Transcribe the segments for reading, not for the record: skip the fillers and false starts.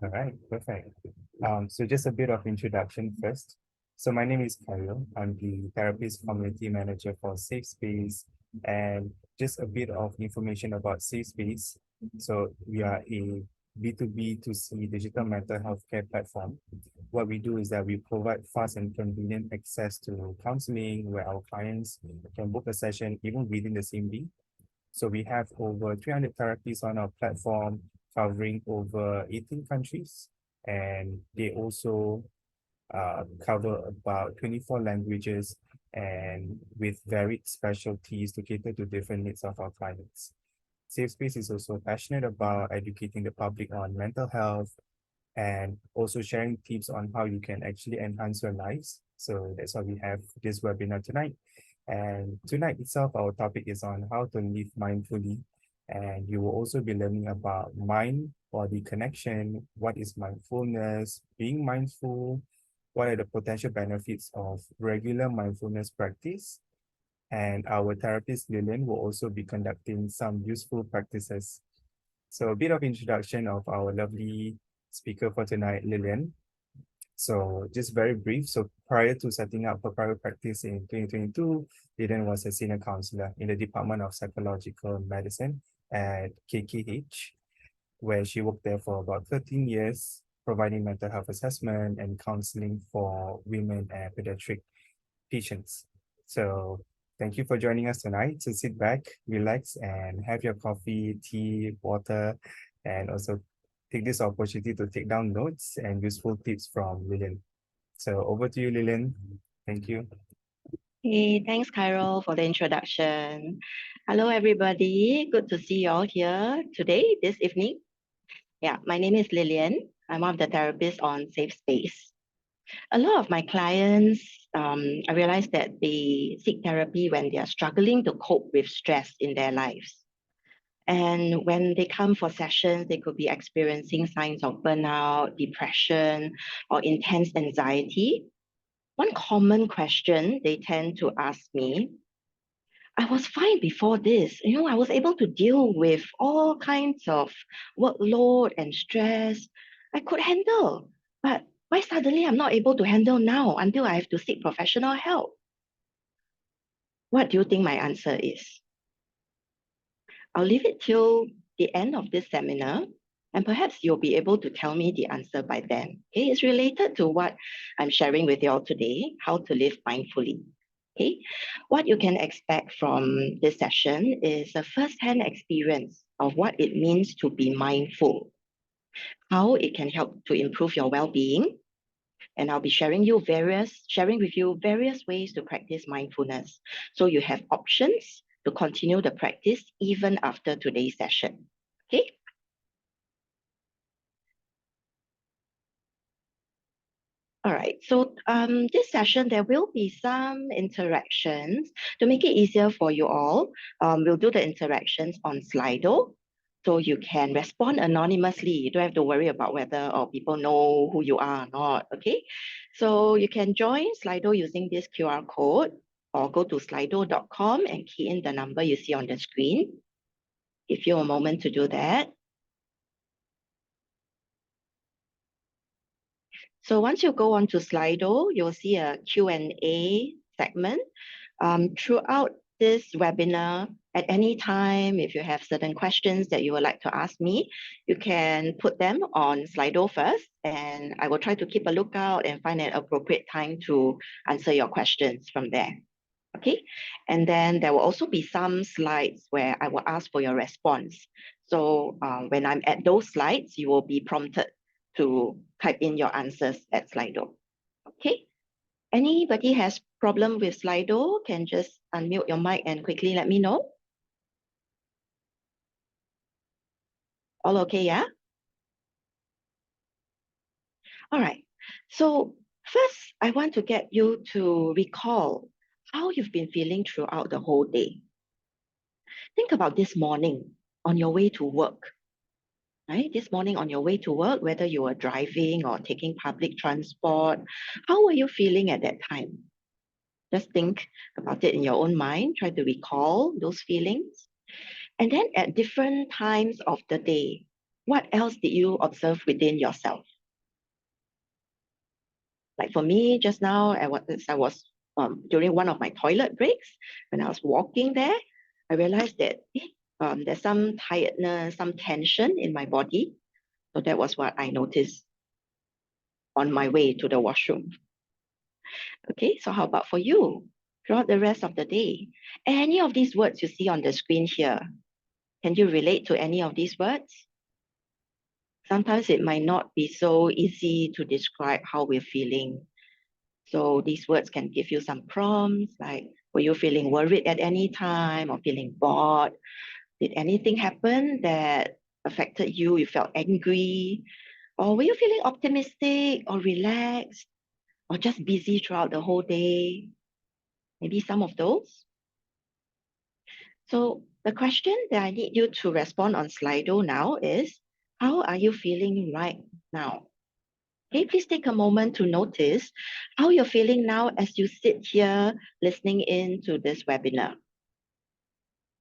All right, perfect. So just a bit of introduction first. So my name is Kyle. I'm the therapist community manager for Safe Space, and just a bit of information about Safe Space. So we are a B2B2C digital mental health care platform. What we do is that we provide fast and convenient access to counseling where our clients can book a session even within the same day. So we have over 300 therapists on our platform covering over 18 countries. And they also cover about 24 languages and with varied specialties to cater to different needs of our clients. Safe Space is also passionate about educating the public on mental health and also sharing tips on how you can actually enhance your lives. So that's why we have this webinar tonight. And tonight itself, our topic is on how to live mindfully. And you will also be learning about mind-body connection, what is mindfulness, being mindful, what are the potential benefits of regular mindfulness practice. And our therapist, Lilian, will also be conducting some useful practices. So a bit of introduction of our lovely speaker for tonight, Lilian. So just very brief. So prior to setting up her private practice in 2022, Lilian was a senior counselor in the Department of Psychological Medicine at KKH, where she worked there for about 13 years, providing mental health assessment and counseling for women and pediatric patients. So thank you for joining us tonight. So sit back, relax, and have your coffee, tea, water, and also take this opportunity to take down notes and useful tips from Lilian. So over to you, Lilian. Thank you. Hey, thanks, Carol, for the introduction. Hello, everybody. Good to see you all here today, this evening. Yeah, my name is Lilian. I'm one of the therapists on Safe Space. A lot of my clients, I realize that they seek therapy when they are struggling to cope with stress in their lives. And when they come for sessions, they could be experiencing signs of burnout, depression, or intense anxiety. One common question they tend to ask me, I was fine before this. I was able to deal with all kinds of workload and stress I could handle. But why suddenly I'm not able to handle now until I have to seek professional help? What do you think my answer is? I'll leave it till the end of this seminar, and perhaps you'll be able to tell me the answer by then. Okay, it's related to what I'm sharing with you all today, how to live mindfully. Okay, what you can expect from this session is a first-hand experience of what it means to be mindful, how it can help to improve your well-being, and I'll be sharing with you various ways to practice mindfulness. So you have options to continue the practice even after today's session. Okay. All right, so this session, there will be some interactions. To make it easier for you all, we'll do the interactions on Slido. So you can respond anonymously. You don't have to worry about whether people know who you are or not, okay? So you can join Slido using this QR code or go to slido.com and key in the number you see on the screen. Give you a moment to do that. So once you go onto Slido, you'll see a Q&A segment. Throughout this webinar, at any time, if you have certain questions that you would like to ask me, you can put them on Slido first, and I will try to keep a lookout and find an appropriate time to answer your questions from there. Okay, and then there will also be some slides where I will ask for your response. So when I'm at those slides, you will be prompted to type in your answers at Slido. Okay, anybody has problem with Slido, can just unmute your mic and quickly let me know. All okay, yeah? All right, so first I want to get you to recall how you've been feeling throughout the whole day. Think about this morning on your way to work. Right? This morning on your way to work, whether you were driving or taking public transport, how were you feeling at that time? Just think about it in your own mind, try to recall those feelings. And then at different times of the day, what else did you observe within yourself? Like for me, just now, I was during one of my toilet breaks, when I was walking there, I realized that there's some tiredness, some tension in my body. So that was what I noticed on my way to the washroom. Okay, so how about for you? Throughout the rest of the day, any of these words you see on the screen here, can you relate to any of these words? Sometimes it might not be so easy to describe how we're feeling. So these words can give you some prompts like, were you feeling worried at any time or feeling bored? Did anything happen that affected you? You felt angry? Or were you feeling optimistic or relaxed or just busy throughout the whole day? Maybe some of those. So the question that I need you to respond on Slido now is, how are you feeling right now? Okay, please take a moment to notice how you're feeling now as you sit here listening in to this webinar.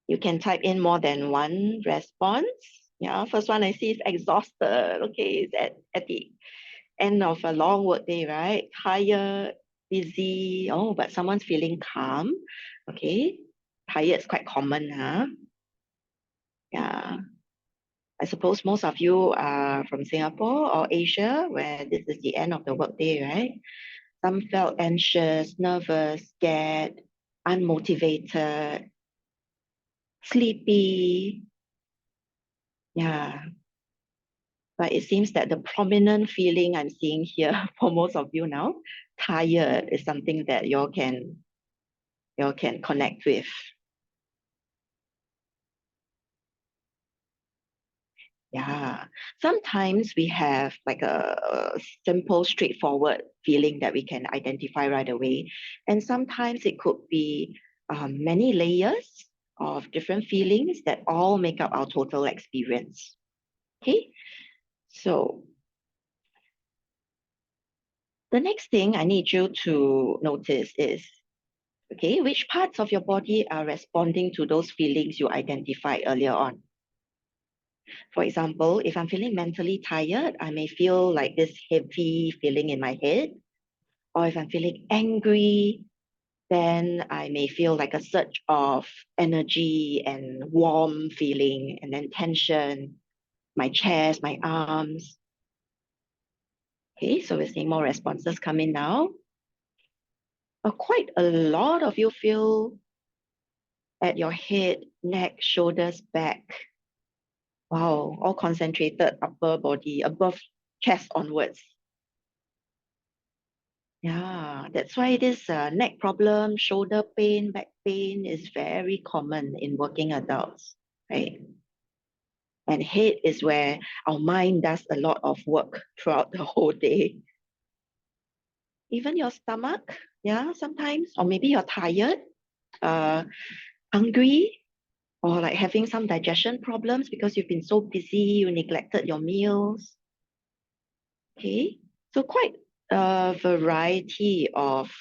You can type in more than one response. Yeah, first one I see is exhausted. Okay, it's at the end of a long work day, right? Tired, busy. Oh, but someone's feeling calm. Okay, tired is quite common, huh? Yeah. I suppose most of you are from Singapore or Asia, where this is the end of the workday, right? Some felt anxious, nervous, scared, unmotivated, sleepy. Yeah. But it seems that the prominent feeling I'm seeing here for most of you now, tired, is something that you all can connect with. Yeah. Sometimes we have like a simple, straightforward feeling that we can identify right away. And sometimes it could be many layers of different feelings that all make up our total experience. Okay. So the next thing I need you to notice is, okay, which parts of your body are responding to those feelings you identified earlier on? For example, if I'm feeling mentally tired, I may feel like this heavy feeling in my head. Or if I'm feeling angry, then I may feel like a surge of energy and warm feeling, and then tension, my chest, my arms. Okay, so we're seeing more responses come in now. Quite a lot of you feel at your head, neck, shoulders, back. Wow, all concentrated upper body, above chest onwards. Yeah, that's why this neck problem, shoulder pain, back pain is very common in working adults, right? And head is where our mind does a lot of work throughout the whole day. Even your stomach, yeah, sometimes, or maybe you're tired, uh, hungry, or like having some digestion problems because you've been so busy, you neglected your meals. Okay, so quite a variety of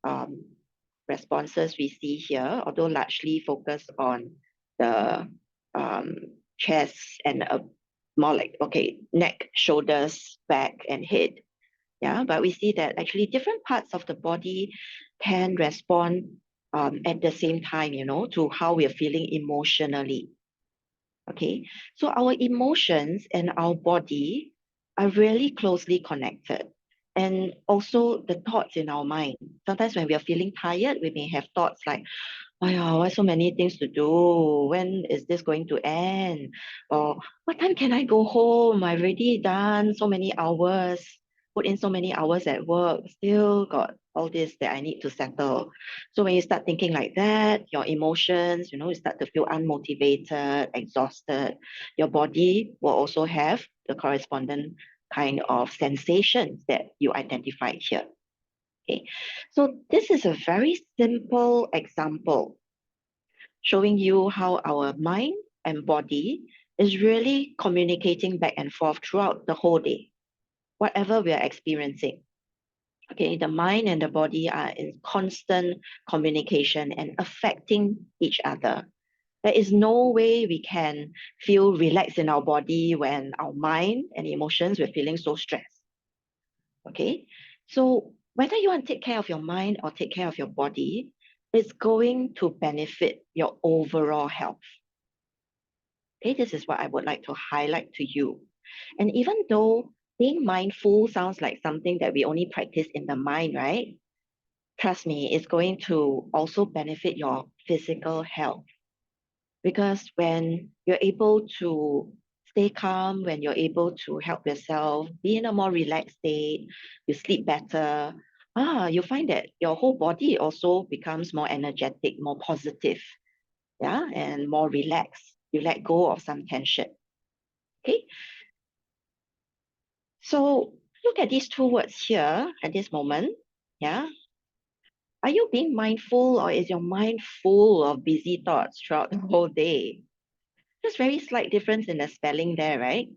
um, responses we see here, although largely focused on the um, chest and more like, okay, neck, shoulders, back, and head. Yeah, but we see that actually different parts of the body can respond at the same time, to how we are feeling emotionally. Okay, so our emotions and our body are really closely connected. And also the thoughts in our mind. Sometimes when we are feeling tired, we may have thoughts like, oh yeah, why so many things to do? When is this going to end? Or what time can I go home? I've already done so many hours, put in so many hours at work, still got all this that I need to settle. So when you start thinking like that, your emotions, you start to feel unmotivated, exhausted. Your body will also have the corresponding kind of sensations that you identified here. Okay, so this is a very simple example showing you how our mind and body is really communicating back and forth throughout the whole day, whatever we are experiencing. Okay, the mind and the body are in constant communication and affecting each other. There is no way we can feel relaxed in our body when our mind and emotions we're feeling so stressed. Okay, so whether you want to take care of your mind or take care of your body, it's going to benefit your overall health. Okay, this is what I would like to highlight to you. And even though being mindful sounds like something that we only practice in the mind, right? Trust me, it's going to also benefit your physical health. Because when you're able to stay calm, when you're able to help yourself be in a more relaxed state, you sleep better, you find that your whole body also becomes more energetic, more positive, yeah, and more relaxed. You let go of some tension. Okay, so look at these two words here at this moment. Yeah, are you being mindful, or is your mind full of busy thoughts throughout the whole day? Just very slight difference in the spelling there, right?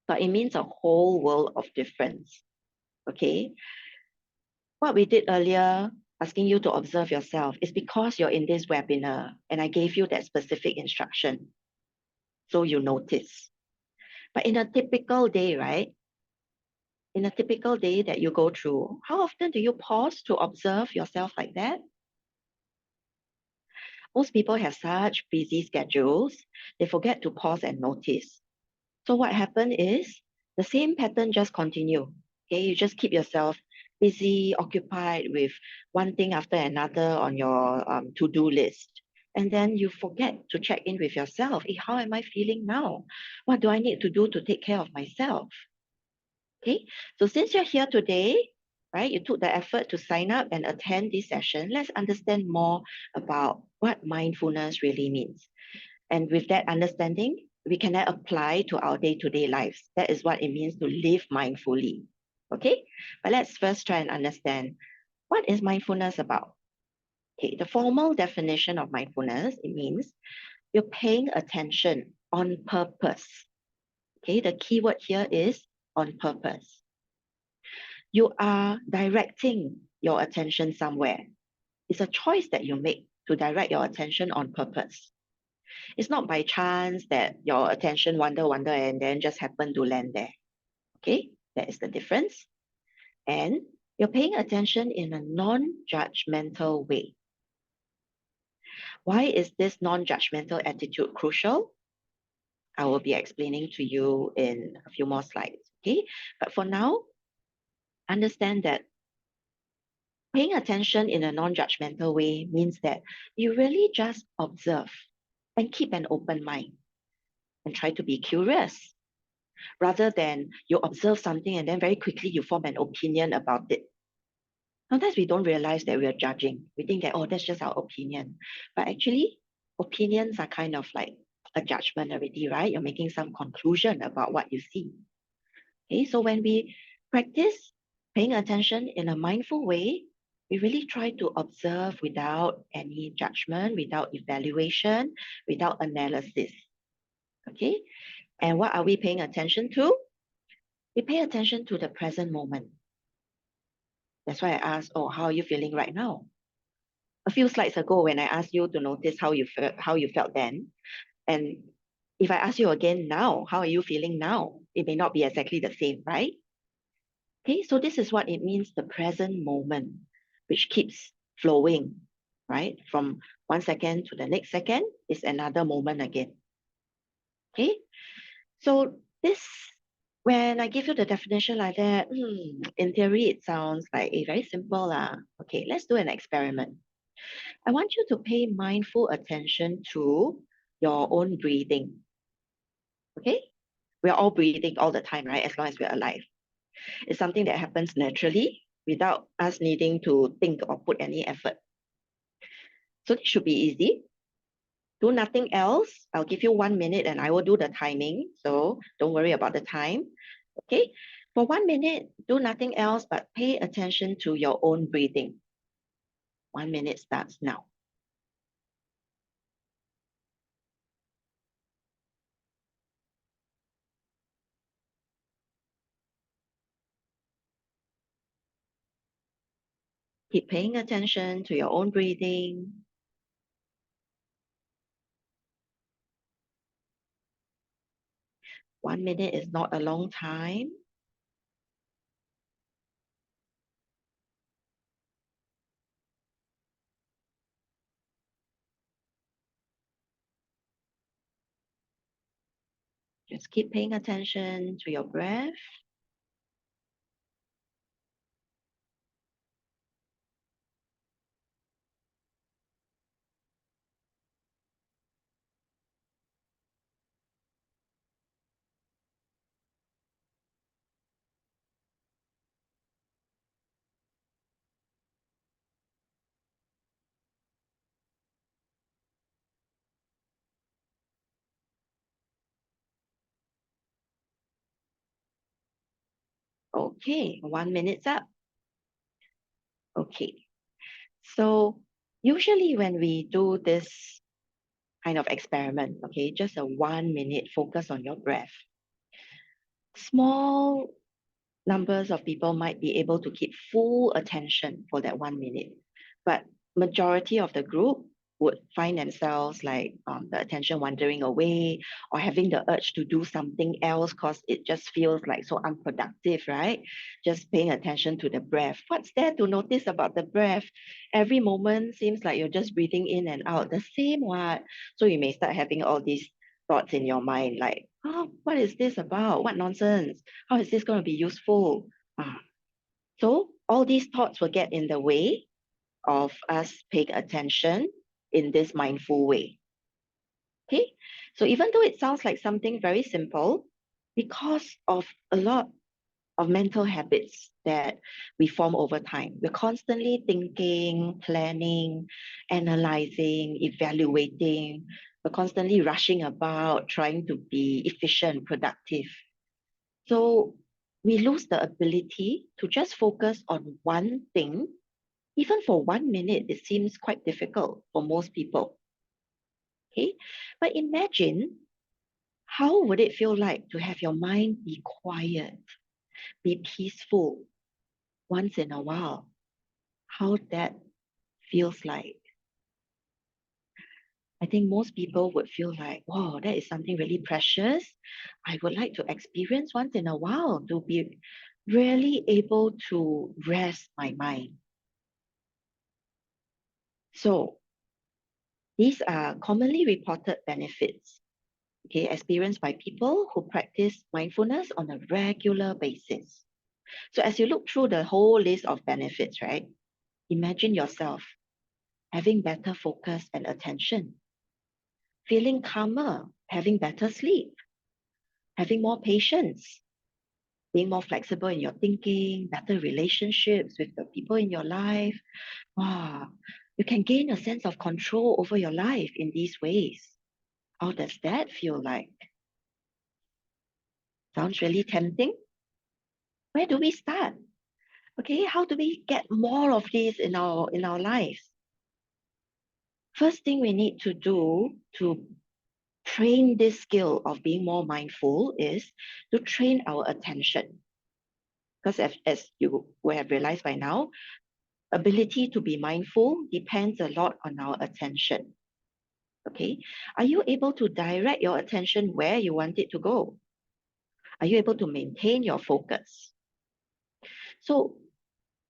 But it means a whole world of difference. Okay. What we did earlier, asking you to observe yourself, is because you're in this webinar and I gave you that specific instruction. So you notice. But in a typical day, right? In a typical day that you go through, how often do you pause to observe yourself like that? Most people have such busy schedules, they forget to pause and notice. So what happened is the same pattern just continue. Okay, you just keep yourself busy, occupied with one thing after another on your to-do list. And then you forget to check in with yourself. Hey, how am I feeling now? What do I need to do to take care of myself? Okay, so since you're here today, right, you took the effort to sign up and attend this session, let's understand more about what mindfulness really means. And with that understanding, we can then apply to our day-to-day lives. That is what it means to live mindfully. Okay, but let's first try and understand what is mindfulness about. Okay, the formal definition of mindfulness, it means you're paying attention on purpose. Okay, the key word here is on purpose. You are directing your attention somewhere. It's a choice that you make to direct your attention on purpose. It's not by chance that your attention wander, and then just happen to land there. Okay, that is the difference. And you're paying attention in a non-judgmental way. Why is this non-judgmental attitude crucial? I will be explaining to you in a few more slides. Okay, but for now, understand that paying attention in a non-judgmental way means that you really just observe and keep an open mind and try to be curious rather than you observe something and then very quickly you form an opinion about it. Sometimes we don't realize that we are judging. We think that, oh, that's just our opinion. But actually, opinions are kind of like a judgment already, right? You're making some conclusion about what you see. Okay, so when we practice paying attention in a mindful way, we really try to observe without any judgment, without evaluation, without analysis. Okay, and what are we paying attention to? We pay attention to the present moment. That's why I asked, oh, how are you feeling right now? A few slides ago, when I asked you to notice how you felt then, and if I ask you again now, how are you feeling now? It may not be exactly the same, right? Okay, so this is what it means, the present moment, which keeps flowing, right? From 1 second to the next second is another moment again. Okay, so this, when I give you the definition like that, in theory, it sounds like a very simple lah. Okay, let's do an experiment. I want you to pay mindful attention to your own breathing. Okay, we're all breathing all the time, right? As long as we're alive. It's something that happens naturally without us needing to think or put any effort. So it should be easy. Do nothing else. I'll give you 1 minute and I will do the timing. So don't worry about the time. Okay. For 1 minute, do nothing else but pay attention to your own breathing. 1 minute starts now. Keep paying attention to your own breathing. 1 minute is not a long time. Just keep paying attention to your breath. Okay, 1 minute's up. Okay, so usually when we do this kind of experiment, okay, just a 1 minute focus on your breath, small numbers of people might be able to keep full attention for that 1 minute, but majority of the group would find themselves like the attention wandering away or having the urge to do something else because it just feels like so unproductive, right? Just paying attention to the breath. What's there to notice about the breath? Every moment seems like you're just breathing in and out the same what. So you may start having all these thoughts in your mind like, oh, what is this about? What nonsense? How is this going to be useful? Ah, so all these thoughts will get in the way of us paying attention in this mindful way. Okay, so even though it sounds like something very simple, because of a lot of mental habits that we form over time, we're constantly thinking, planning, analyzing, evaluating, we're constantly rushing about, trying to be efficient, productive. So we lose the ability to just focus on one thing. Even for 1 minute, it seems quite difficult for most people. Okay, but imagine how would it feel like to have your mind be quiet, be peaceful once in a while? How that feels like. I think most people would feel like, wow, that is something really precious. I would like to experience once in a while to be really able to rest my mind. So these are commonly reported benefits, okay, experienced by people who practice mindfulness on a regular basis. So as you look through the whole list of benefits, right, imagine yourself having better focus and attention, feeling calmer, having better sleep, having more patience, being more flexible in your thinking, better relationships with the people in your life. Wow, you can gain a sense of control over your life in these ways. How does that feel like? Sounds really tempting. Where do we start? Okay, how do we get more of this in our lives? First thing we need to do to train this skill of being more mindful is to train our attention. Because as you will have realized by now, ability to be mindful depends a lot on our attention. Okay, are you able to direct your attention where you want it to go? Are you able to maintain your focus? So,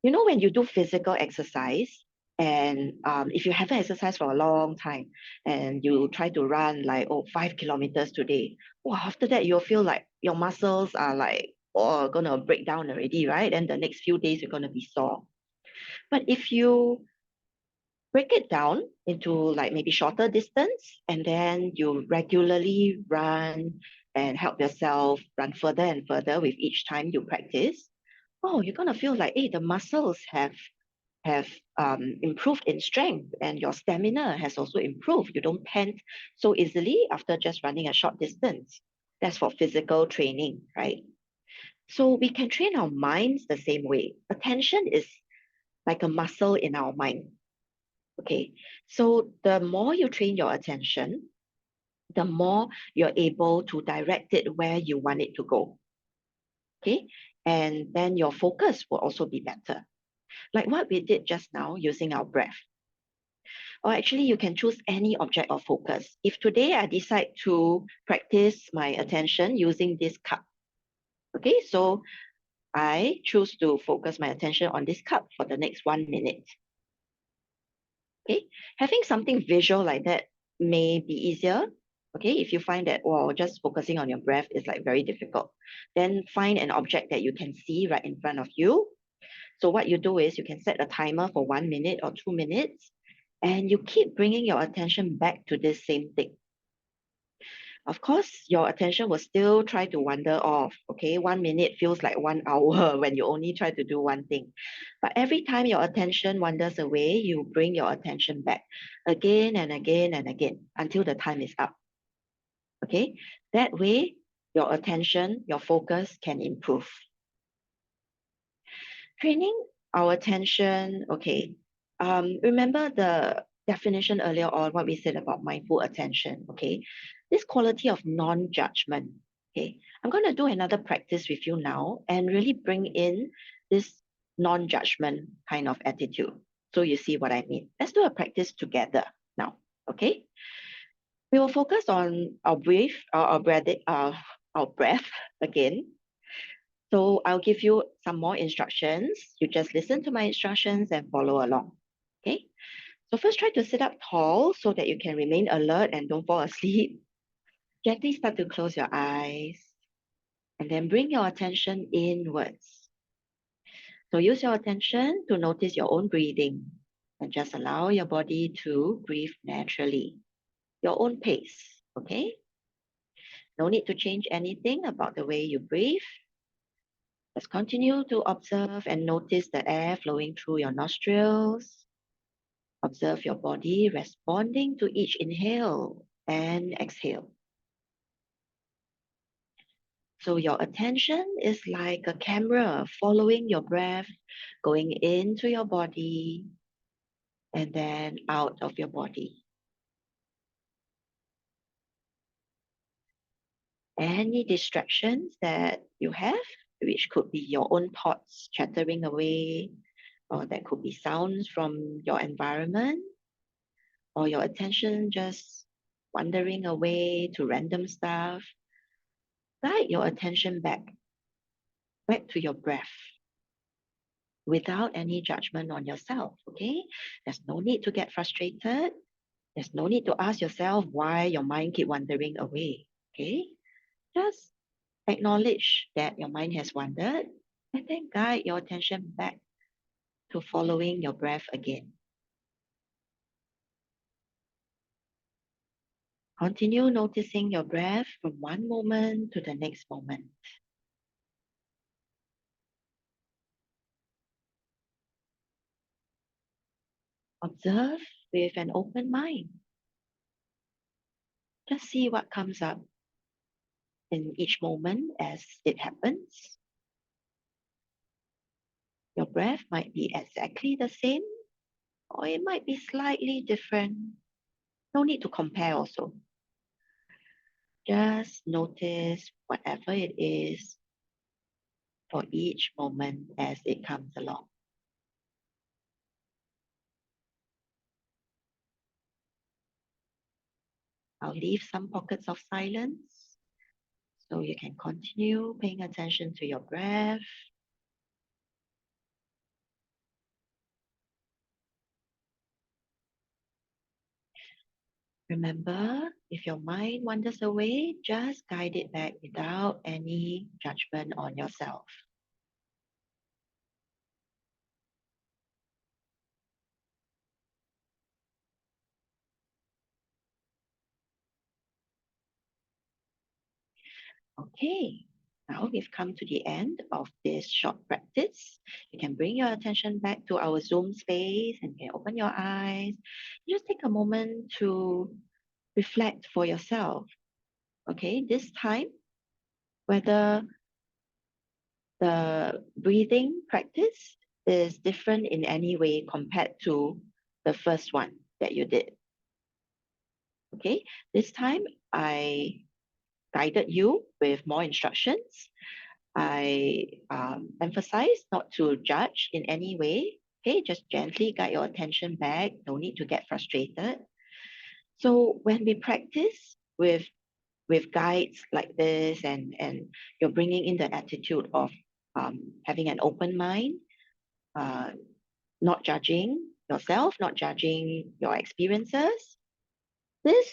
you know, when you do physical exercise, and if you haven't exercised for a long time and you try to run like 5 kilometers today, well, after that you'll feel like your muscles are like gonna break down already, right? And the next few days you're gonna be sore. But if you break it down into like maybe shorter distance and then you regularly run and help yourself run further and further with each time you practice, oh, you're gonna feel like, hey, the muscles have improved in strength and your stamina has also improved. You don't pant so easily after just running a short distance. That's for physical training, right? So we can train our minds the same way. Attention is like a muscle in our mind. Okay. So the more you train your attention, the more you're able to direct it where you want it to go. Okay. And then your focus will also be better. Like what we did just now using our breath. Or actually, you can choose any object of focus. If today I decide to practice my attention using this cup, okay, so I choose to focus my attention on this cup for the next 1 minute. Okay, having something visual like that may be easier. Okay, if you find that, well, just focusing on your breath is like very difficult, then find an object that you can see right in front of you. So what you do is you can set a timer for 1 minute or 2 minutes, and you keep bringing your attention back to this same thing. Of course, your attention will still try to wander off. Okay, 1 minute feels like 1 hour when you only try to do one thing. But every time your attention wanders away, you bring your attention back again and again and again until the time is up. Okay, that way your attention, your focus can improve. Training our attention, okay. Remember the definition earlier on, what we said about mindful attention, okay? This quality of non-judgment, okay? I'm going to do another practice with you now and really bring in this non-judgment kind of attitude. So you see what I mean. Let's do a practice together now, okay? We will focus on our breath, our breath again. So I'll give you some more instructions. You just listen to my instructions and follow along. Okay. So first try to sit up tall so that you can remain alert and don't fall asleep. Gently start to close your eyes and then bring your attention inwards. So use your attention to notice your own breathing and just allow your body to breathe naturally, your own pace. Okay. No need to change anything about the way you breathe. Just continue to observe and notice the air flowing through your nostrils. Observe your body responding to each inhale and exhale. So your attention is like a camera following your breath, going into your body and then out of your body. Any distractions that you have, which could be your own thoughts chattering away, or that could be sounds from your environment, or your attention just wandering away to random stuff, guide your attention back to your breath without any judgment on yourself, okay? There's no need to get frustrated. There's no need to ask yourself why your mind keep wandering away, okay? Just acknowledge that your mind has wandered and then guide your attention back to following your breath again. Continue noticing your breath from one moment to the next moment. Observe with an open mind. Just see what comes up in each moment as it happens. Your breath might be exactly the same, or it might be slightly different. No need to compare also. Just notice whatever it is for each moment as it comes along. I'll leave some pockets of silence so you can continue paying attention to your breath. Remember, if your mind wanders away, just guide it back without any judgment on yourself. Okay, now we've come to the end of this short practice. You can bring your attention back to our Zoom space and you can open your eyes. Just take a moment to reflect for yourself. Okay, this time, whether the breathing practice is different in any way compared to the first one that you did. Okay, this time I guided you with more instructions. I emphasize not to judge in any way. Okay, just gently guide your attention back. No need to get frustrated. So when we practice with guides like this, and you're bringing in the attitude of having an open mind, uh, not judging yourself, not judging your experiences, this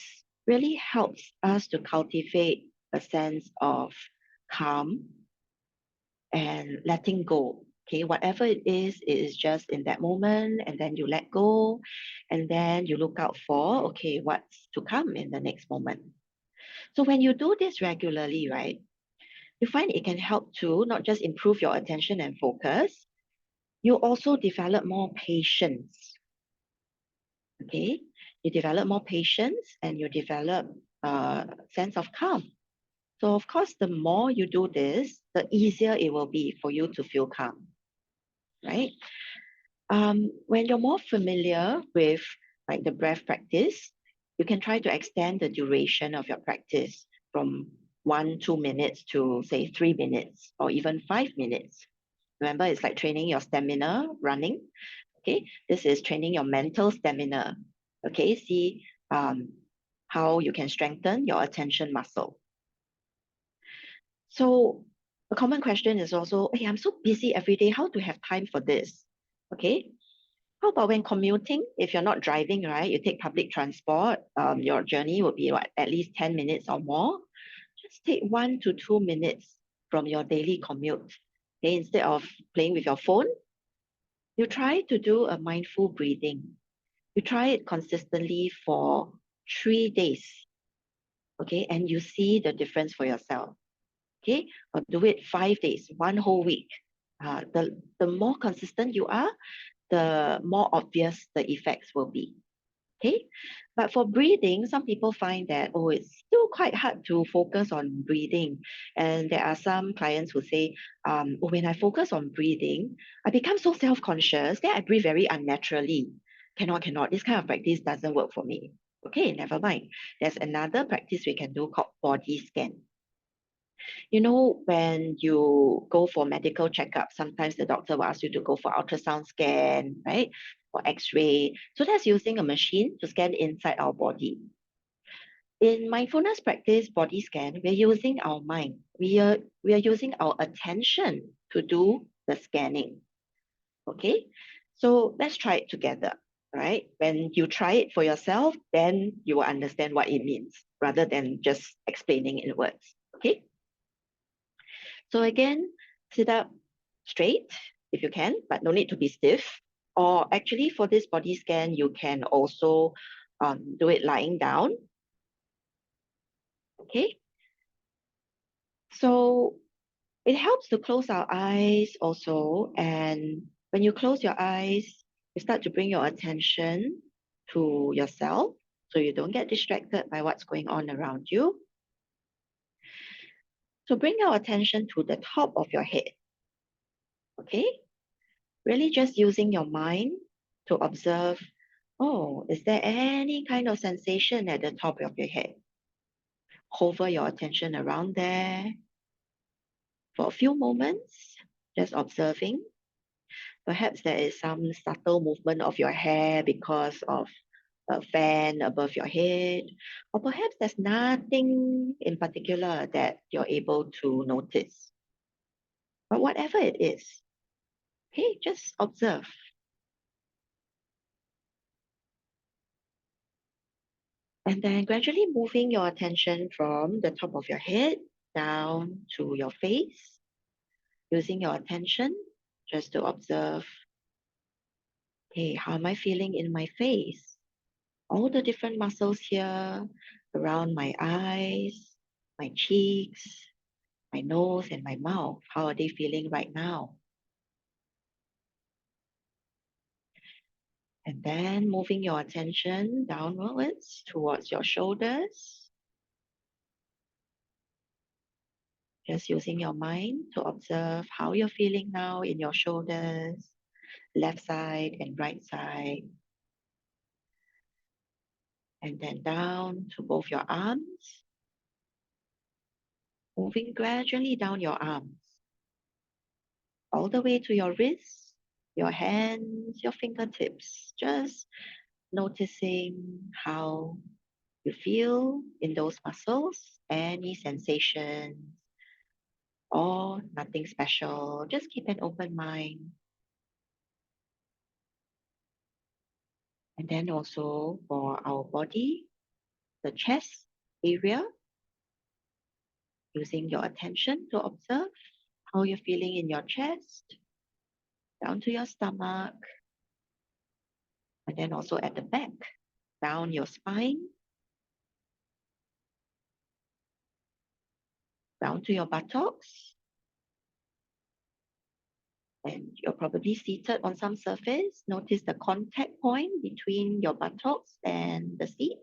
really helps us to cultivate a sense of calm and letting go. Okay, whatever it is just in that moment, and then you let go, and then you look out for, okay, what's to come in the next moment. So when you do this regularly, right, you find it can help to not just improve your attention and focus, you also develop more patience. Okay, you develop more patience and you develop a sense of calm. So of course, the more you do this, the easier it will be for you to feel calm, right? When you're more familiar with like the breath practice, you can try to extend the duration of your practice from 1, 2 minutes to say 3 minutes or even 5 minutes. Remember, it's like training your stamina running. Okay, this is training your mental stamina. Okay, see how you can strengthen your attention muscle. So a common question is also, hey, I'm so busy every day. How to have time for this? Okay, how about when commuting? If you're not driving, right, you take public transport, your journey will be what, at least 10 minutes or more. Just take 1 to 2 minutes from your daily commute. Okay, instead of playing with your phone, you try to do a mindful breathing. You try it consistently for 3 days. Okay, and you see the difference for yourself. Okay, or do it 5 days, one whole week. The more consistent you are, the more obvious the effects will be. Okay, but for breathing, some people find that, oh, it's still quite hard to focus on breathing. And there are some clients who say, oh, when I focus on breathing, I become so self-conscious, then I breathe very unnaturally. Cannot. This kind of practice doesn't work for me. Okay, never mind. There's another practice we can do called body scan. You know, when you go for medical checkup, sometimes the doctor will ask you to go for ultrasound scan, right? Or X-ray. So that's using a machine to scan inside our body. In mindfulness practice, body scan, we're using our mind. We are using our attention to do the scanning. Okay? So let's try it together. Right? When you try it for yourself, then you will understand what it means rather than just explaining in words. Okay? So again, sit up straight if you can, but no need to be stiff. Or actually for this body scan, you can also do it lying down. Okay. So it helps to close our eyes also. And when you close your eyes, you start to bring your attention to yourself so you don't get distracted by what's going on around you. So bring your attention to the top of your head. Okay. Really just using your mind to observe, oh, is there any kind of sensation at the top of your head? Hover your attention around there for a few moments, just observing. Perhaps there is some subtle movement of your hair because of a fan above your head, or perhaps there's nothing in particular that you're able to notice. But whatever it is, okay, just observe. And then gradually moving your attention from the top of your head down to your face, using your attention just to observe, hey, how am I feeling in my face? All the different muscles here around my eyes, my cheeks, my nose, and my mouth. How are they feeling right now? And then moving your attention downwards towards your shoulders, just using your mind to observe how you're feeling now in your shoulders, left side and right side. And then down to both your arms, moving gradually down your arms, all the way to your wrists, your hands, your fingertips, just noticing how you feel in those muscles, any sensations, or nothing special. Just keep an open mind. And then also for our body, the chest area, using your attention to observe how you're feeling in your chest, down to your stomach, and then also at the back, down your spine, down to your buttocks. And you're probably seated on some surface. Notice the contact point between your buttocks and the seat.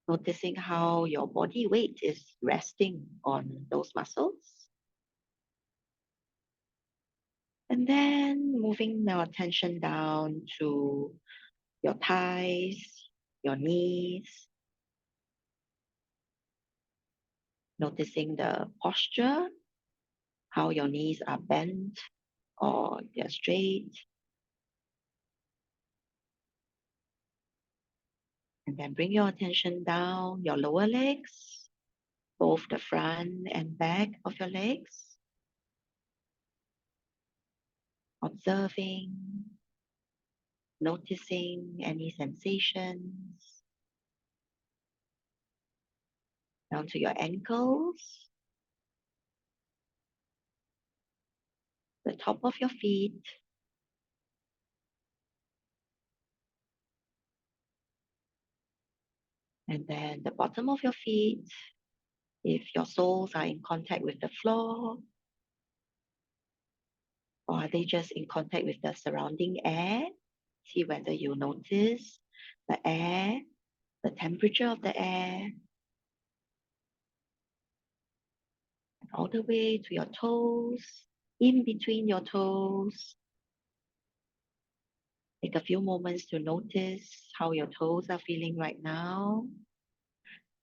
Noticing how your body weight is resting on those muscles. And then moving our attention down to your thighs, your knees, noticing the posture, how your knees are bent or they're straight. And then bring your attention down your lower legs, both the front and back of your legs. Observing, noticing any sensations. Down to your ankles, the top of your feet, and then the bottom of your feet. If your soles are in contact with the floor, or are they just in contact with the surrounding air? See whether you notice the air, the temperature of the air, all the way to your toes, in between your toes. Take a few moments to notice how your toes are feeling right now.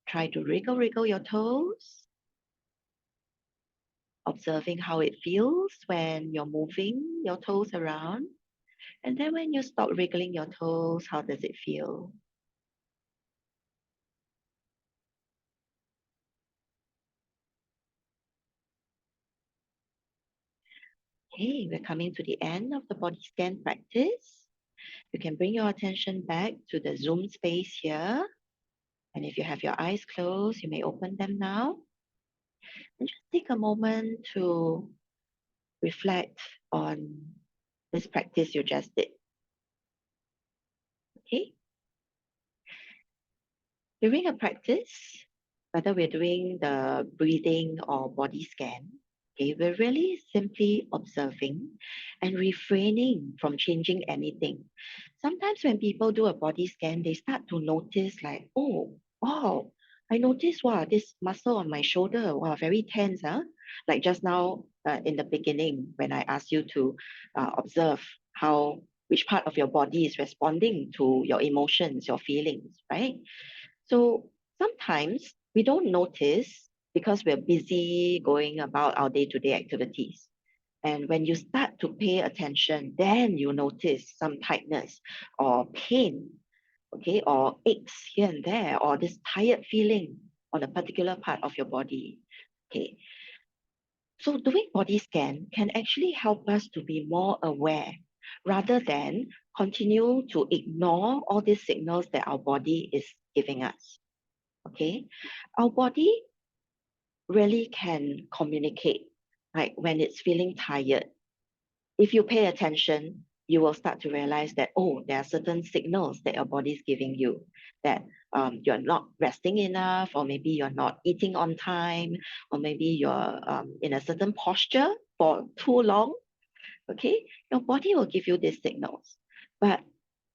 Try to wriggle your toes, observing how it feels when you're moving your toes around. And then when you stop wriggling your toes, how does it feel? Okay, we're coming to the end of the body scan practice. You can bring your attention back to the Zoom space here. And if you have your eyes closed, you may open them now. And just take a moment to reflect on this practice you just did. Okay? During a practice, whether we're doing the breathing or body scan, okay, we're really simply observing and refraining from changing anything. Sometimes when people do a body scan, they start to notice like, oh, wow, I noticed, wow, this muscle on my shoulder, wow, very tense, huh? Like just now in the beginning, when I asked you to observe how, which part of your body is responding to your emotions, your feelings, right? So sometimes we don't notice because we're busy going about our day-to-day activities. And when you start to pay attention, then you notice some tightness or pain, okay, or aches here and there, or this tired feeling on a particular part of your body. Okay. So doing body scan can actually help us to be more aware rather than continue to ignore all these signals that our body is giving us. Okay, our body really can communicate, like when it's feeling tired. If you pay attention, you will start to realize that, oh, there are certain signals that your body is giving you, that you're not resting enough, or maybe you're not eating on time, or maybe you're in a certain posture for too long. Okay, your body will give you these signals, but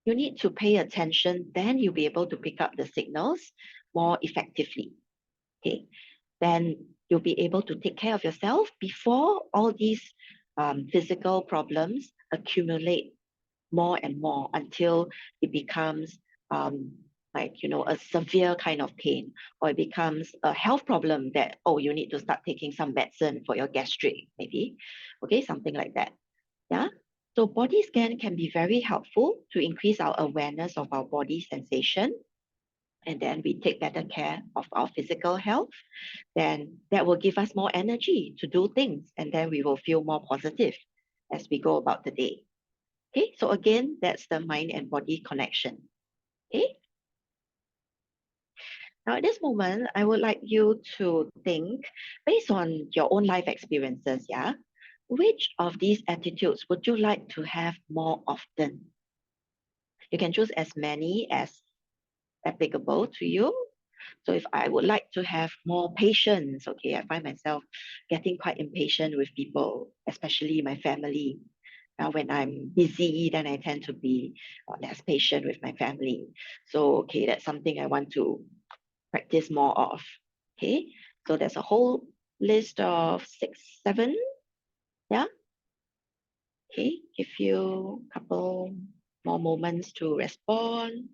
you need to pay attention, then you'll be able to pick up the signals more effectively. Okay, then you'll be able to take care of yourself before all these physical problems accumulate more and more until it becomes like, you know, a severe kind of pain, or it becomes a health problem that, oh, you need to start taking some medicine for your gastric, maybe. Okay, something like that. Yeah. So body scan can be very helpful to increase our awareness of our body sensation. And then we take better care of our physical health. Then that will give us more energy to do things. And then we will feel more positive as we go about the day. Okay. So again, that's the mind and body connection. Okay. Now, at this moment, I would like you to think based on your own life experiences, yeah, which of these attitudes would you like to have more often? You can choose as many as applicable to you. So if I would like to have more patience, okay, I find myself getting quite impatient with people, especially my family. Now, when I'm busy, then I tend to be less patient with my family. So, okay, that's something I want to practice more of. Okay, so there's a whole list of 6, 7. Yeah. Okay, give you a couple more moments to respond.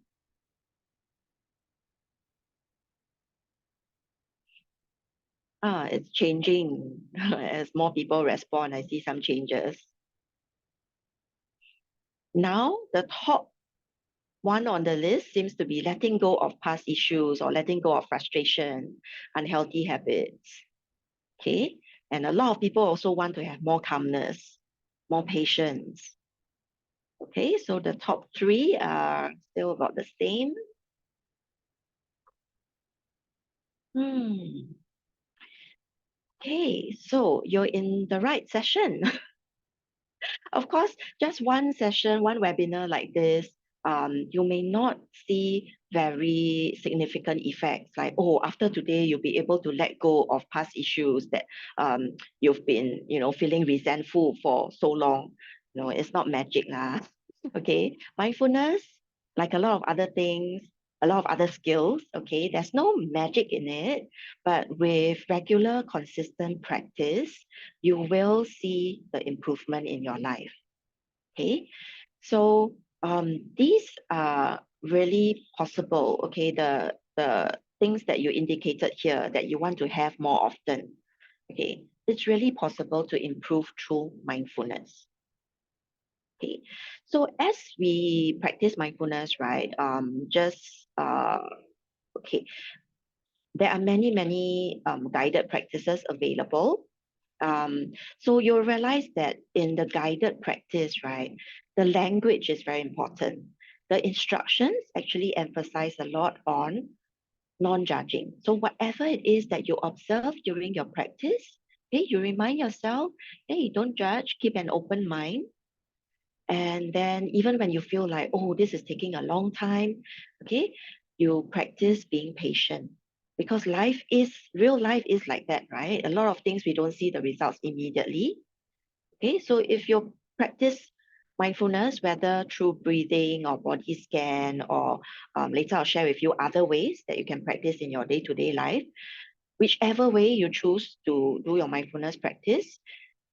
It's changing as more people respond. I see some changes. Now, the top one on the list seems to be letting go of past issues or letting go of frustration, unhealthy habits. Okay, and a lot of people also want to have more calmness, more patience. Okay, so the top 3 are still about the same. Hmm. Okay, so you're in the right session. Of course, just one session, one webinar like this, you may not see very significant effects like, oh, after today, you'll be able to let go of past issues that you've been, feeling resentful for so long. No, it's not magic lah. Okay, mindfulness, like a lot of other things, a lot of other skills, okay, there's no magic in it, but with regular, consistent practice, you will see the improvement in your life. Okay, so these are really possible. Okay, the things that you indicated here that you want to have more often. Okay, it's really possible to improve through mindfulness. Okay, so as we practice mindfulness, right? Just okay, there are many guided practices available. So you'll realize that in the guided practice, right, the language is very important. The instructions actually emphasize a lot on non-judging. So whatever it is that you observe during your practice, okay, you remind yourself, hey, don't judge, keep an open mind. And then even when you feel like, oh, this is taking a long time, okay, you practice being patient because real life is like that, right? A lot of things we don't see the results immediately. Okay, so if you practice mindfulness, whether through breathing or body scan, or later I'll share with you other ways that you can practice in your day-to-day life, whichever way you choose to do your mindfulness practice,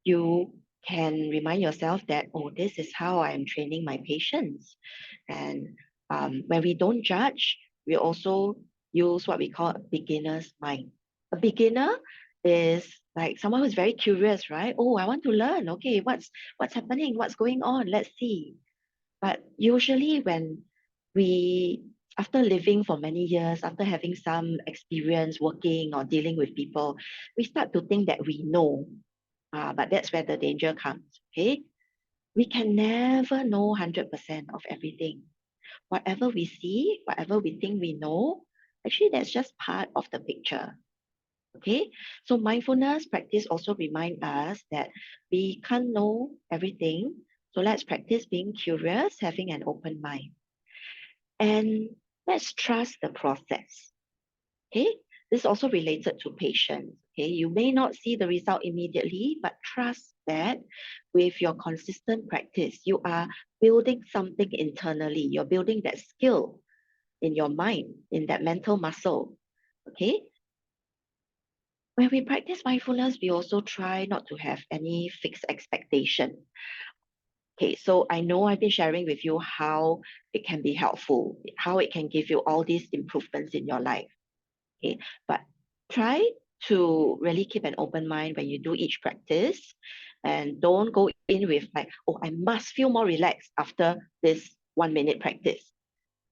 you can remind yourself that, oh, this is how I'm training my patience. And when we don't judge, we also use what we call a beginner's mind. A beginner is like someone who's very curious, right? Oh, I want to learn. Okay, what's happening? What's going on? Let's see. But usually when we after living for many years, after having some experience working or dealing with people, we start to think that we know. But that's where the danger comes. Okay. We can never know 100% of everything. Whatever we see, whatever we think we know, actually, that's just part of the picture. Okay. So mindfulness practice also remind us that we can't know everything. So let's practice being curious, having an open mind. And let's trust the process. Okay, this is also related to patience. Okay, you may not see the result immediately, but trust that with your consistent practice, you are building something internally. You're building that skill in your mind, in that mental muscle. Okay, when we practice mindfulness, we also try not to have any fixed expectation. Okay, so I know I've been sharing with you how it can be helpful, how it can give you all these improvements in your life. Okay, but try to really keep an open mind when you do each practice, and don't go in with like, oh, I must feel more relaxed after this 1 minute practice.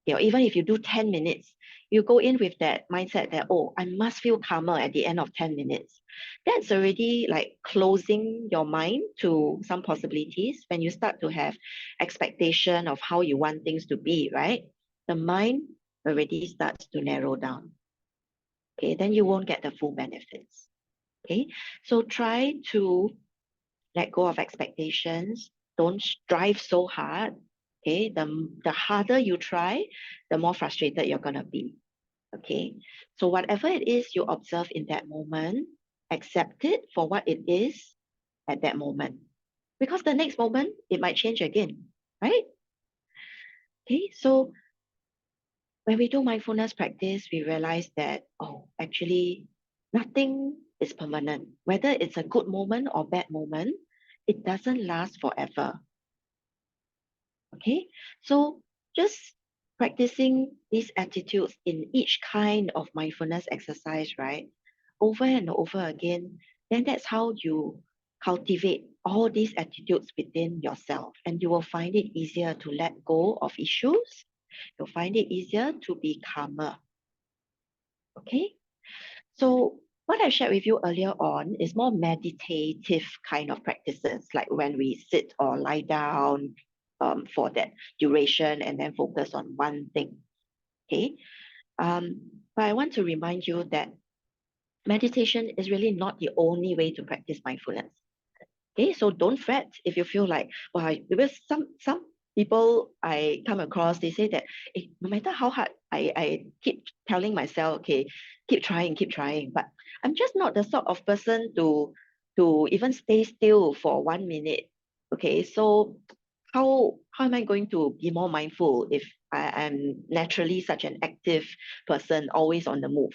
You know, even if you do 10 minutes, you go in with that mindset that, oh, I must feel calmer at the end of 10 minutes. That's already like closing your mind to some possibilities. When you start to have expectation of how you want things to be, right? The mind already starts to narrow down. Okay, then you won't get the full benefits. Okay, so try to let go of expectations. Don't strive so hard. Okay, the harder you try, the more frustrated you're gonna be. Okay, so whatever it is you observe in that moment, accept it for what it is at that moment. Because the next moment it might change again, right? Okay, so when we do mindfulness practice, we realize that, oh, actually, nothing is permanent. Whether it's a good moment or bad moment, it doesn't last forever. Okay, so just practicing these attitudes in each kind of mindfulness exercise, right, over and over again, then that's how you cultivate all these attitudes within yourself, and you will find it easier to let go of issues. You'll find it easier to be calmer. Okay, so what I shared with you earlier on is more meditative kind of practices, like when we sit or lie down for that duration and then focus on one thing. Okay, but I want to remind you that meditation is really not the only way to practice mindfulness. Okay, so don't fret if you feel like, well, because some people I come across, they say that no matter how hard I keep telling myself, okay, keep trying, but I'm just not the sort of person to even stay still for 1 minute. Okay, so how am I going to be more mindful if I am naturally such an active person, always on the move?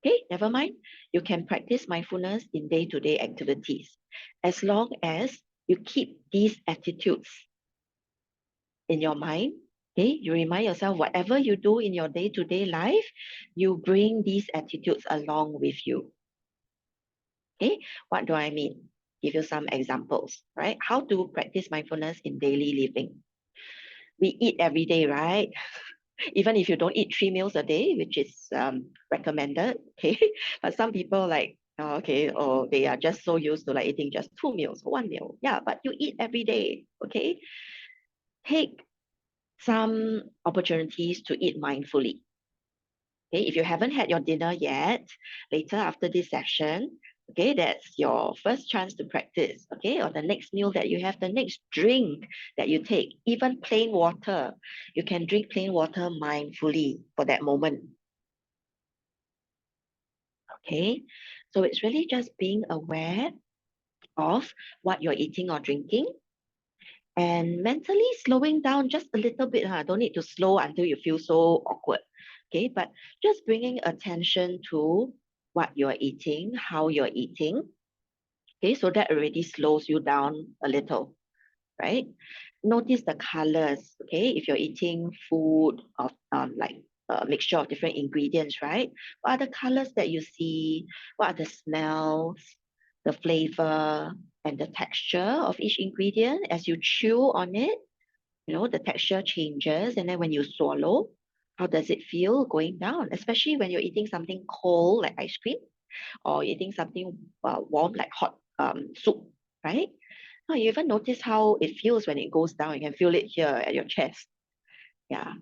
Okay, never mind. You can practice mindfulness in day-to-day activities as long as you keep these attitudes in your mind. Okay, you remind yourself whatever you do in your day-to-day life, you bring these attitudes along with you. Okay, what do I mean? Give you some examples, right? How to practice mindfulness in daily living. We eat every day, right? Even if you don't eat 3 meals a day, which is recommended, okay? But some people like, okay, or they are just so used to like eating just 2 meals, 1 meal. Yeah, but you eat every day, okay? Take some opportunities to eat mindfully. Okay, if you haven't had your dinner yet, later after this session, okay, that's your first chance to practice. Okay, or the next meal that you have, the next drink that you take, even plain water, you can drink plain water mindfully for that moment. Okay, so it's really just being aware of what you're eating or drinking, and mentally slowing down just a little bit. Don't need to slow until you feel so awkward. Okay, but just bringing attention to what you're eating, how you're eating. Okay, so that already slows you down a little, right? Notice the colors. Okay, if you're eating food of like a mixture of different ingredients, right? What are the colors that you see? What are the smells, the flavor, and the texture of each ingredient as you chew on it? You know, the texture changes, and then when you swallow, how does it feel going down? Especially when you're eating something cold like ice cream, or eating something warm like hot soup, right? Now you even notice how it feels when it goes down. You can feel it here at your chest. Yeah.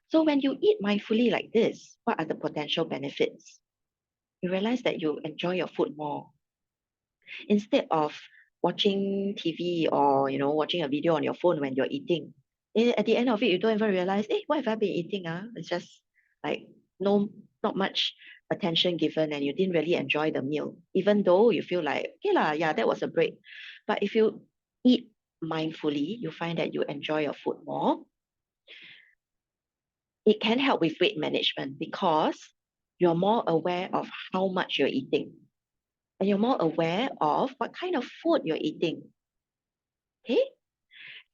So when you eat mindfully like this, what are the potential benefits? You realize that you enjoy your food more instead of watching TV or watching a video on your phone when you're eating. At the end of it, you don't even realize, hey, what have I been eating? It's just like no, not much attention given, and you didn't really enjoy the meal, even though you feel like, okay lah, yeah, that was a break. But if you eat mindfully, you find that you enjoy your food more. It can help with weight management because you're more aware of how much you're eating, and you're more aware of what kind of food you're eating. Okay.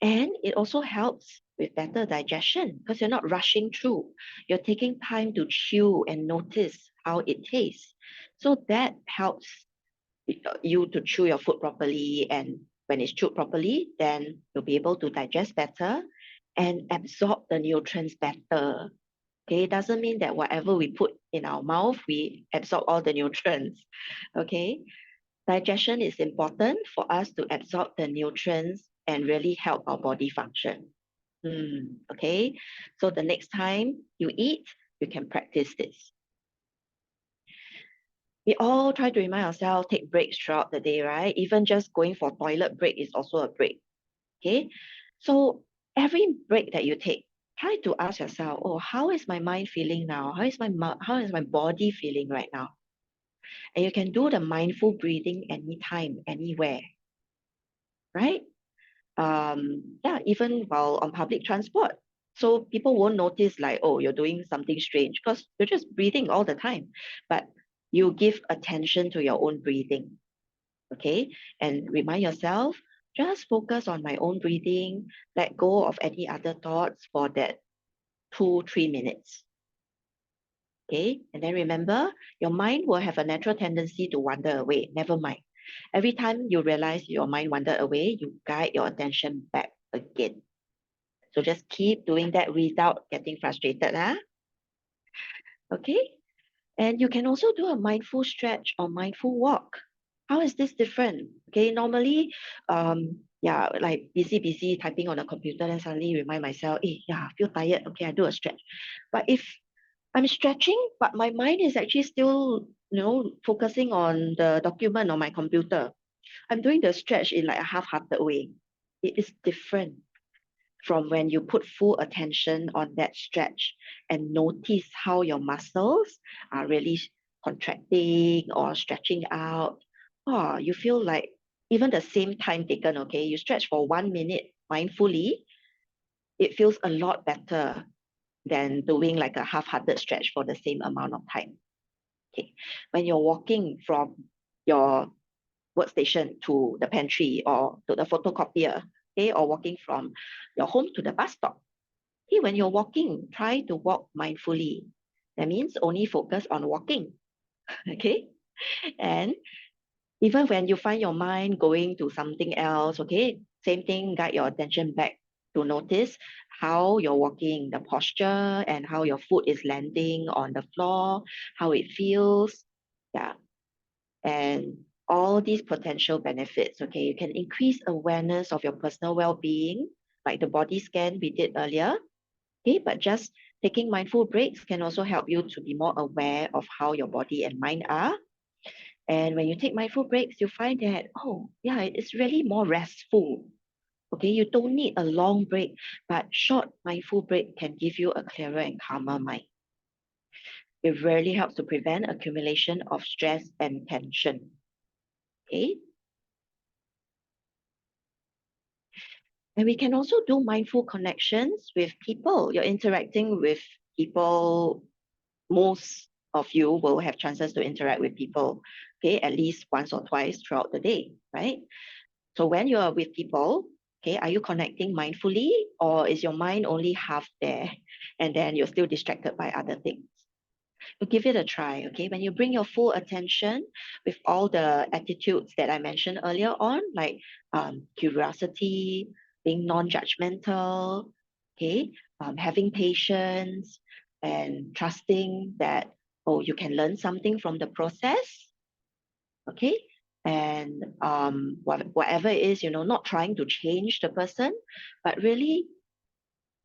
And it also helps with better digestion because you're not rushing through. You're taking time to chew and notice how it tastes. So that helps you to chew your food properly. And when it's chewed properly, then you'll be able to digest better and absorb the nutrients better. Okay, it doesn't mean that whatever we put in our mouth, we absorb all the nutrients. Okay, digestion is important for us to absorb the nutrients and really help our body function. Okay, so the next time you eat, you can practice this. We all try to remind ourselves, take breaks throughout the day, right? Even just going for toilet break is also a break. Okay, so every break that you take, try to ask yourself, oh, how is my mind feeling now? How is my body feeling right now? And you can do the mindful breathing anytime, anywhere, right? Yeah, even while on public transport. So people won't notice like, oh, you're doing something strange because you're just breathing all the time. But you give attention to your own breathing, okay? And remind yourself, just focus on my own breathing, let go of any other thoughts for that 2-3 minutes. Okay, and then remember, your mind will have a natural tendency to wander away. Never mind. Every time you realize your mind wandered away, you guide your attention back again. So just keep doing that without getting frustrated. Huh? Okay, and you can also do a mindful stretch or mindful walk. How is this different? Okay, normally, yeah, like busy typing on a computer, then suddenly remind myself, yeah, I feel tired. Okay, I do a stretch. But if I'm stretching, but my mind is actually still, focusing on the document on my computer. I'm doing the stretch in like a half-hearted way. It is different from when you put full attention on that stretch and notice how your muscles are really contracting or stretching out. Oh, you feel like even the same time taken, okay, you stretch for 1 minute mindfully, it feels a lot better than doing like a half-hearted stretch for the same amount of time. Okay. When you're walking from your workstation to the pantry or to the photocopier, okay, or walking from your home to the bus stop. Okay, when you're walking, try to walk mindfully. That means only focus on walking. Okay. And even when you find your mind going to something else, okay, same thing, guide your attention back to notice how you're walking, the posture, and how your foot is landing on the floor, how it feels. Yeah. And all these potential benefits, okay, you can increase awareness of your personal well-being, like the body scan we did earlier. Okay, but just taking mindful breaks can also help you to be more aware of how your body and mind are. And when you take mindful breaks, you find that, oh, yeah, it's really more restful. Okay, you don't need a long break, but short mindful break can give you a clearer and calmer mind. It really helps to prevent accumulation of stress and tension. Okay, and we can also do mindful connections with people. You're interacting with people, most of you will have chances to interact with people, okay, at least once or twice throughout the day, right? So when you are with people, okay, are you connecting mindfully or is your mind only half there and then you're still distracted by other things? So give it a try, okay? When you bring your full attention with all the attitudes that I mentioned earlier on, like curiosity, being non-judgmental, okay, having patience and trusting that, oh, you can learn something from the process, okay? And whatever it is, not trying to change the person, but really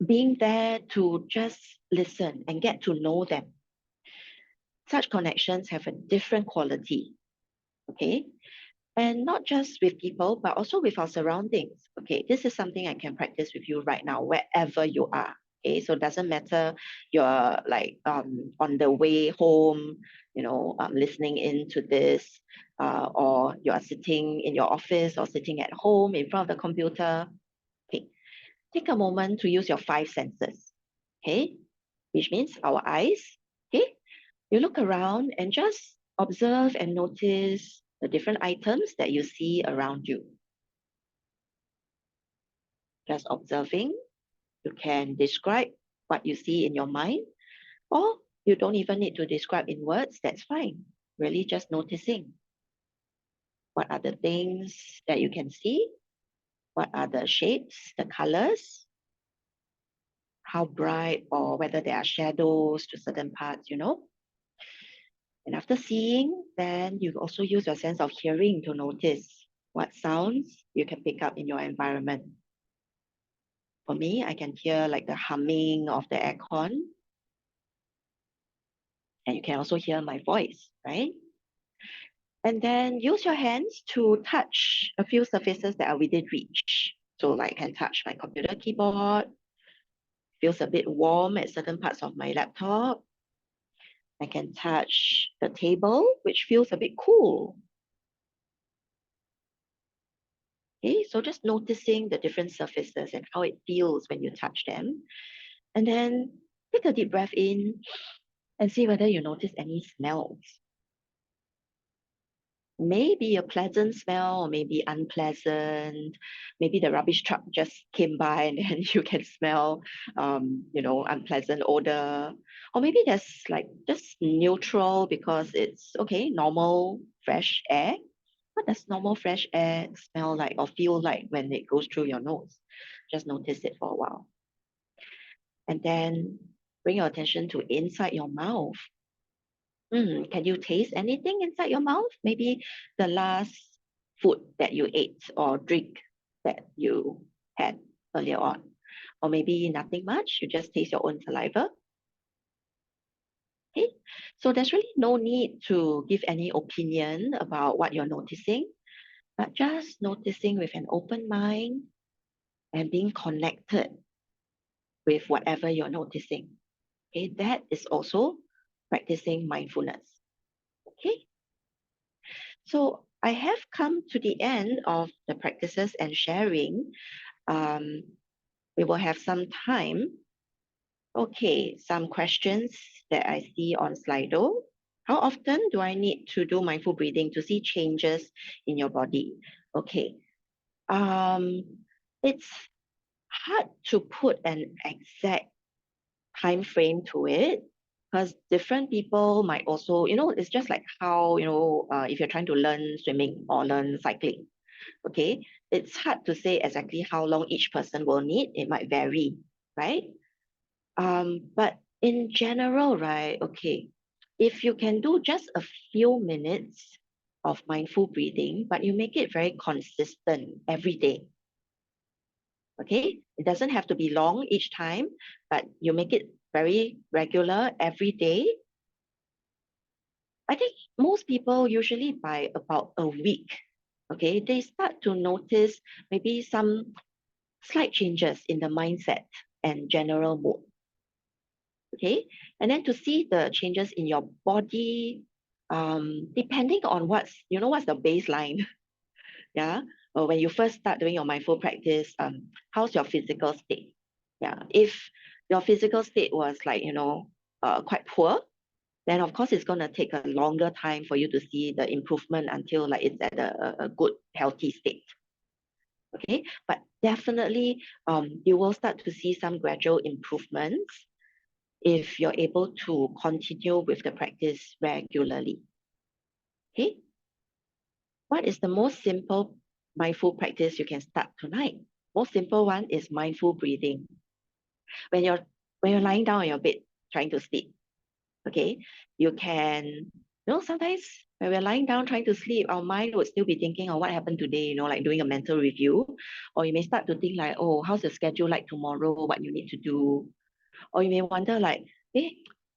being there to just listen and get to know them. Such connections have a different quality, okay? And not just with people, but also with our surroundings. Okay, this is something I can practice with you right now, wherever you are. Okay, so it doesn't matter you're like on the way home, listening into this, or you are sitting in your office or sitting at home in front of the computer. Okay, take a moment to use your 5 senses. Okay, which means our eyes. Okay, you look around and just observe and notice the different items that you see around you. Just observing, you can describe what you see in your mind, or you don't even need to describe in words, that's fine. Really just noticing. What are the things that you can see? What are the shapes, the colors? How bright, or whether there are shadows to certain parts, And after seeing, then you also use your sense of hearing to notice what sounds you can pick up in your environment. For me, I can hear like the humming of the aircon, and you can also hear my voice, right? And then use your hands to touch a few surfaces that are within reach. So like I can touch my computer keyboard, feels a bit warm at certain parts of my laptop. I can touch the table, which feels a bit cool. Okay, so just noticing the different surfaces and how it feels when you touch them. And then take a deep breath in and see whether you notice any smells. Maybe a pleasant smell or maybe unpleasant. Maybe the rubbish truck just came by and then you can smell, unpleasant odor. Or maybe there's like just neutral because it's okay, normal fresh air. What does normal fresh air smell like or feel like when it goes through your nose? Just notice it for a while. And then bring your attention to inside your mouth. Can you taste anything inside your mouth? Maybe the last food that you ate or drink that you had earlier on. Or maybe nothing much, you just taste your own saliva. Okay, so there's really no need to give any opinion about what you're noticing, but just noticing with an open mind and being connected with whatever you're noticing. Okay, that is also practicing mindfulness. Okay, so I have come to the end of the practices and sharing. Um, we will have some time. Okay, some questions that I see on Slido. How often do I need to do mindful breathing to see changes in your body? Okay, it's hard to put an exact time frame to it because different people might also, it's just like how, if you're trying to learn swimming or learn cycling, okay, it's hard to say exactly how long each person will need. It might vary, right? But in general, right, okay, if you can do just a few minutes of mindful breathing, but you make it very consistent every day, okay? It doesn't have to be long each time, but you make it very regular every day. I think most people usually by about a week, okay, they start to notice maybe some slight changes in the mindset and general mood, okay? And then to see the changes in your body, depending on what's the baseline, yeah? Or when you first start doing your mindful practice, how's your physical state? Yeah, if your physical state was like, quite poor, then of course it's going to take a longer time for you to see the improvement until like it's at a good, healthy state. Okay, but definitely you will start to see some gradual improvements if you're able to continue with the practice regularly. Okay, what is the most simple mindful practice you can start tonight? Most simple one is mindful breathing. When you're lying down on your bed trying to sleep, okay, you can, sometimes when we're lying down trying to sleep, our mind would still be thinking of what happened today, like doing a mental review. Or you may start to think like, oh, how's the schedule like tomorrow, what you need to do. Or you may wonder like,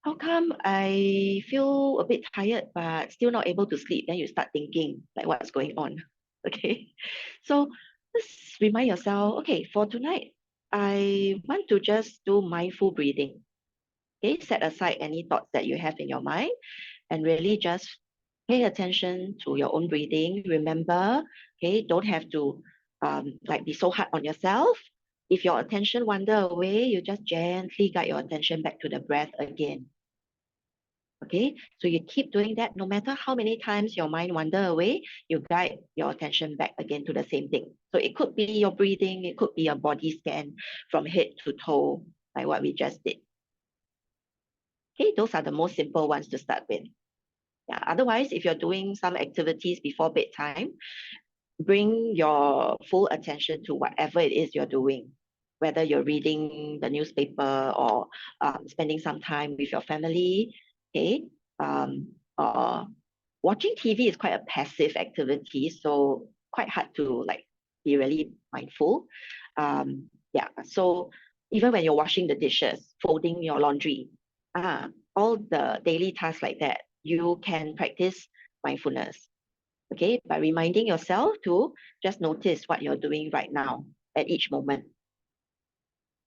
how come I feel a bit tired but still not able to sleep? Then you start thinking like what's going on. Okay, so just remind yourself, okay, for tonight I want to just do mindful breathing. Okay, set aside any thoughts that you have in your mind and really just pay attention to your own breathing. Remember, okay, don't have to like be so hard on yourself. If your attention wander away, you just gently guide your attention back to the breath again. Okay, so you keep doing that. No matter how many times your mind wander away, you guide your attention back again to the same thing. So it could be your breathing, it could be a body scan from head to toe, like what we just did. Okay, those are the most simple ones to start with. Yeah. Otherwise, if you're doing some activities before bedtime, bring your full attention to whatever it is you're doing, whether you're reading the newspaper or spending some time with your family. Okay. Or watching TV is quite a passive activity, so quite hard to like be really mindful. Yeah. So even when you're washing the dishes, folding your laundry, all the daily tasks like that, you can practice mindfulness. Okay, by reminding yourself to just notice what you're doing right now at each moment.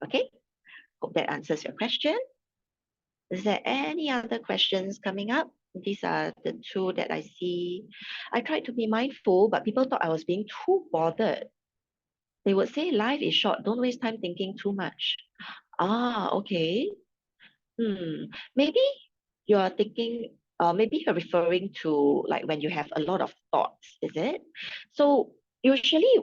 Okay, hope that answers your question. Is there any other questions coming up? These are the two that I see. I tried to be mindful, but people thought I was being too bothered. They would say life is short, don't waste time thinking too much. Okay. Maybe you're thinking, maybe you're referring to like when you have a lot of thoughts, is it? So usually,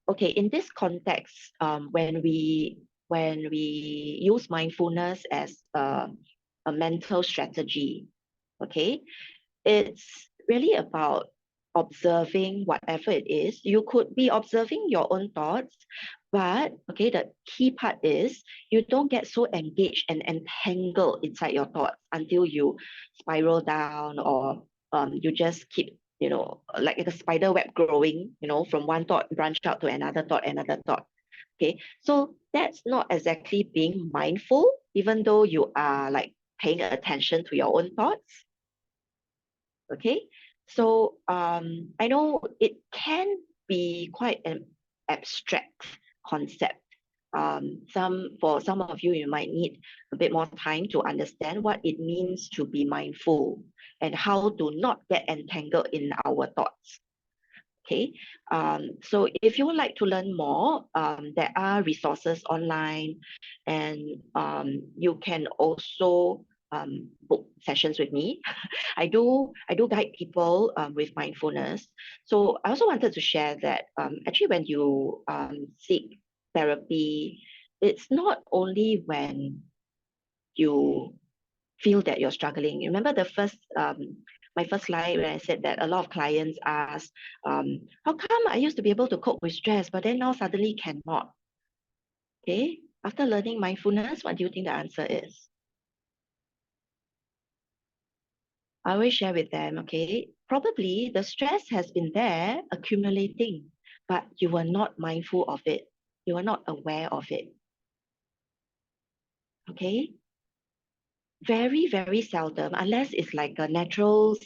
okay, in this context, when we use mindfulness as a mental strategy, okay, it's really about observing whatever it is. You could be observing your own thoughts, but okay, the key part is you don't get so engaged and entangled inside your thoughts until you spiral down or you just keep, like a spider web growing, from one thought branch out to another thought, another thought. Okay, so that's not exactly being mindful, even though you are like paying attention to your own thoughts. Okay, so I know it can be quite an abstract concept. For some of you, you might need a bit more time to understand what it means to be mindful and how to not get entangled in our thoughts. Okay, so if you would like to learn more, there are resources online, and you can also book sessions with me. I do guide people with mindfulness. So I also wanted to share that actually when you seek therapy, it's not only when you feel that you're struggling. Remember the first my first slide where I said that a lot of clients ask, how come I used to be able to cope with stress, but then now suddenly cannot? Okay. After learning mindfulness, what do you think the answer is? I always share with them, okay, probably the stress has been there accumulating, but you were not mindful of it. You were not aware of it. Okay. Very, very seldom, unless it's like a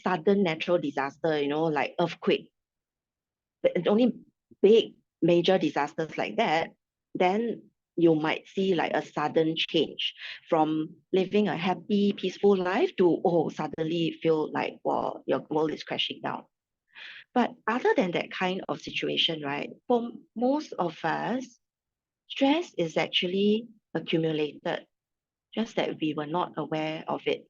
sudden natural disaster, like earthquake, but only big major disasters like that, then you might see like a sudden change from living a happy, peaceful life to, oh, suddenly feel like, well, your world is crashing down. But other than that kind of situation, right, for most of us, stress is actually accumulated, just that we were not aware of it.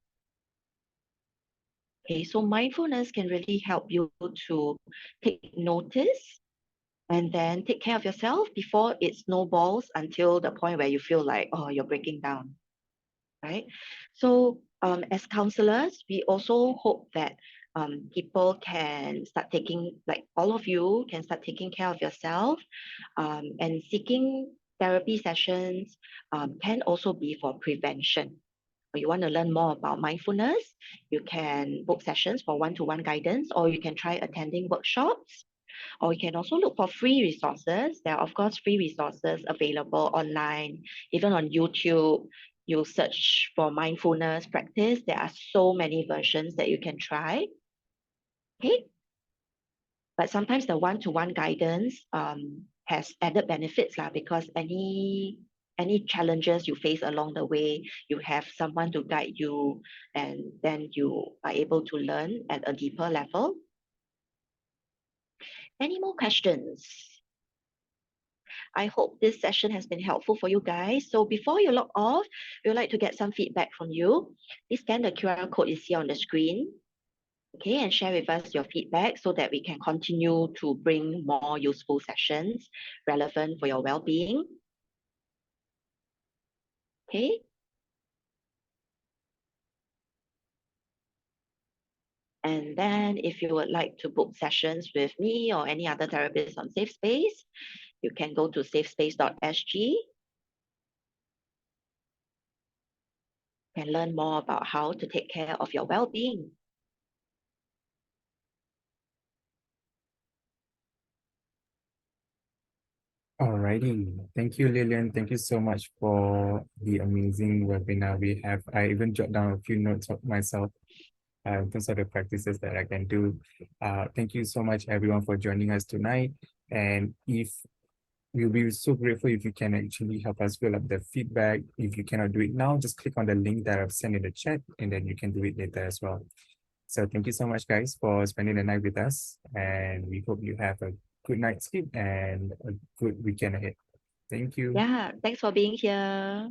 Okay, so mindfulness can really help you to take notice and then take care of yourself before it snowballs until the point where you feel like, oh, you're breaking down, right? So, as counselors, we also hope that people can start taking, like all of you, can start taking care of yourself, and seeking therapy sessions can also be for prevention. You want to learn more about mindfulness, you can book sessions for one-to-one guidance, or you can try attending workshops, or you can also look for free resources. There are, of course, free resources available online, even on YouTube. You search for mindfulness practice. There are so many versions that you can try. Okay. But sometimes the one-to-one guidance has added benefits lah, because any challenges you face along the way, you have someone to guide you, and then you are able to learn at a deeper level. Any more questions? I hope this session has been helpful for you guys. So before you log off, we would like to get some feedback from you. Please scan the QR code you see on the screen. Okay, and share with us your feedback so that we can continue to bring more useful sessions relevant for your well-being. Okay. And then if you would like to book sessions with me or any other therapist on Safe Space, you can go to safespace.sg and learn more about how to take care of your well-being. Alrighty. Thank you, Lilian. Thank you so much for the amazing webinar we have. I even jot down a few notes of myself in terms of the practices that I can do. Thank you so much, everyone, for joining us tonight. And if we'll be so grateful if you can actually help us fill up the feedback. If you cannot do it now, just click on the link that I've sent in the chat, and then you can do it later as well. So thank you so much, guys, for spending the night with us. And we hope you have a good night's sleep and a good weekend ahead. Thank you. Yeah, thanks for being here.